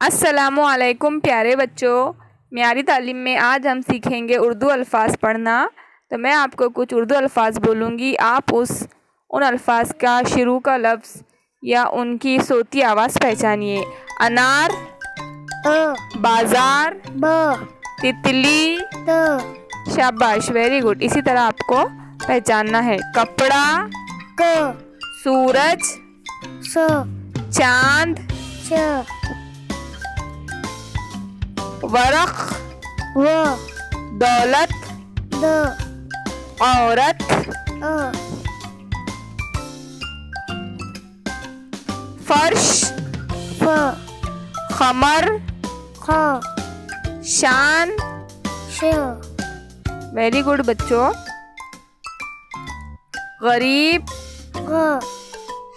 अस्सलामुअलैकुम प्यारे बच्चों, म्यारी तालीम में आज हम सीखेंगे उर्दू अल्फ़ाज़ पढ़ना। तो मैं आपको कुछ उर्दू अल्फ़ाज़ बोलूँगी, आप उन अल्फ़ाज़ का शुरू का लफ्ज़ या उनकी सोती आवाज़ पहचानिए। अनार, बाज़ार, तितली, शाबाश, वेरी गुड। इसी तरह आपको पहचानना है। कपड़ा, सूरज, चांद, वरख, दौलत, औरत, फर्श, खमर, शान। वेरी गुड बच्चों। गरीब,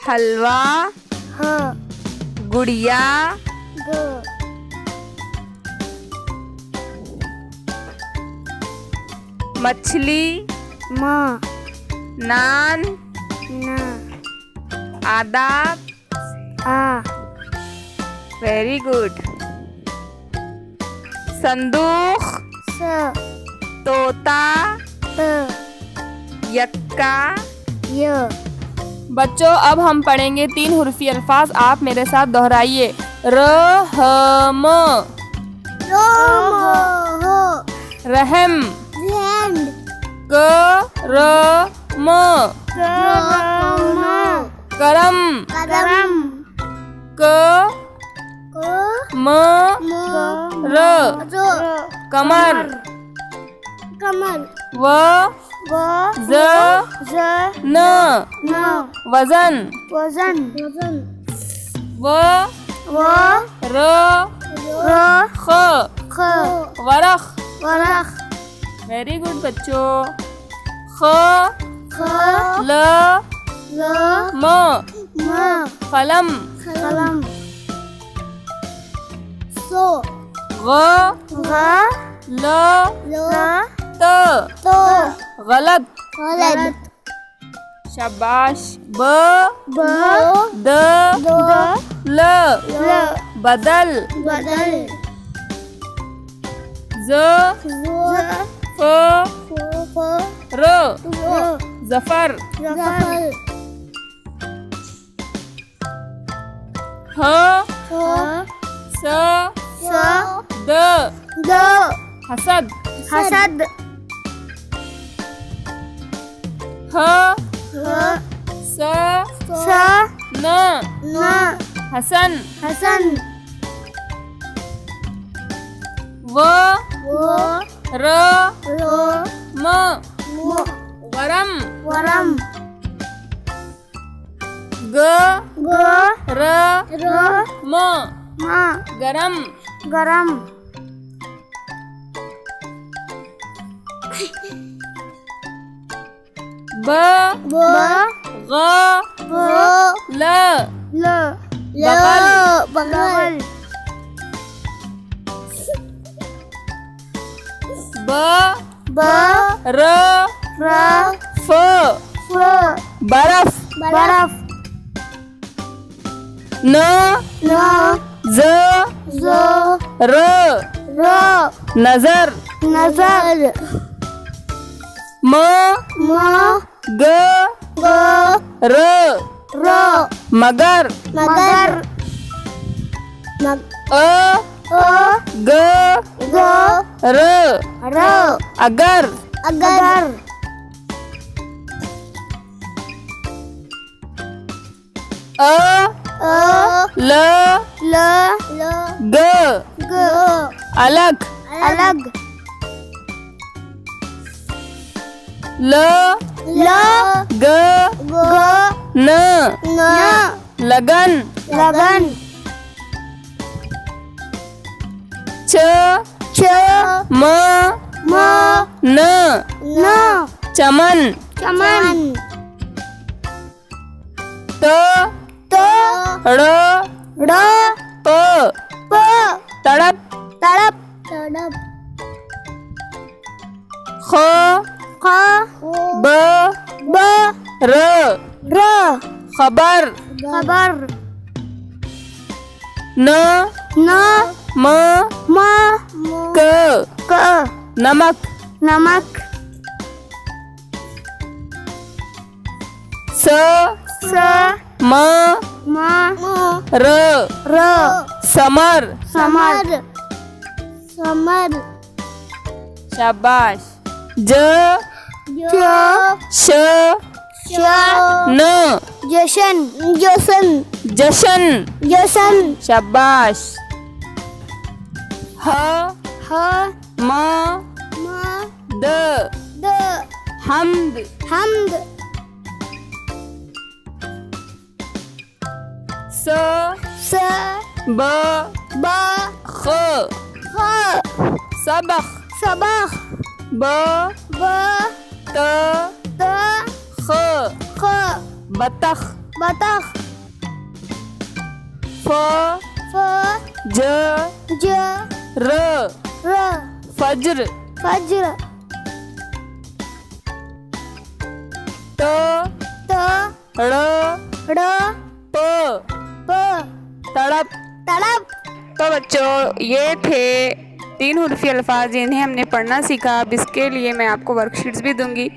हलवा, गुड़िया, मछली, नान, आदाब। Very good. संदूक, तोता, यक्का। बच्चों अब हम पढ़ेंगे 3 हुर्फी अल्फाज, आप मेरे साथ दोहराइए। रहम, रहम, करम, करम, कमर, कमर, वज़न, वज़न, वरख, वरख। वेरी गुड बच्चों। खलम, कलम, गलत, गलत। शाबाश। बदल, बदल, ज़फ़र, हसद, हसद, हसन, हसन, वरम, वरम, गरम, गरम। बगल, बर्फ, बर्फ। नजर, नजर। मगर, मगर। अगर, अगर। अलग, अलग। लगन, लगन। चमन, चमन। तड़प, तड़प, तड़प। खबर, खबर। न म म क क नमक नमक स स म म र र समर समर समर शाबाश ज ज श श न जशन जसन जशन जसन शाबाश ह ह म म द द हमद हमद स स ब ब ख ख सबख सबख ब ब त त ख ख बतख बतख फ फ ज ज र र फज्र फज्र त त ड़ ड़ प प तड़प। तड़प तो बच्चों ये थे 3 हुर्फी अल्फाज जिन्हें हमने पढ़ना सीखा। अब इसके लिए मैं आपको वर्कशीट्स भी दूंगी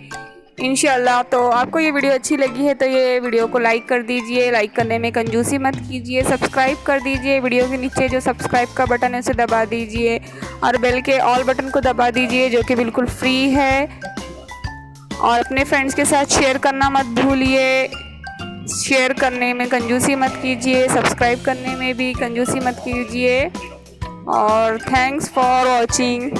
इंशाल्लाह। तो आपको ये वीडियो अच्छी लगी है तो ये वीडियो को लाइक कर दीजिए। लाइक करने में कंजूसी मत कीजिए। सब्सक्राइब कर दीजिए। वीडियो के नीचे जो सब्सक्राइब का बटन है उसे दबा दीजिए और बेल के ऑल बटन को दबा दीजिए जो कि बिल्कुल फ्री है। और अपने फ्रेंड्स के साथ शेयर करना मत भूलिए। शेयर करने में कंजूसी मत कीजिए। सब्सक्राइब करने में भी कंजूसी मत कीजिए। और थैंक्स फॉर वॉचिंग।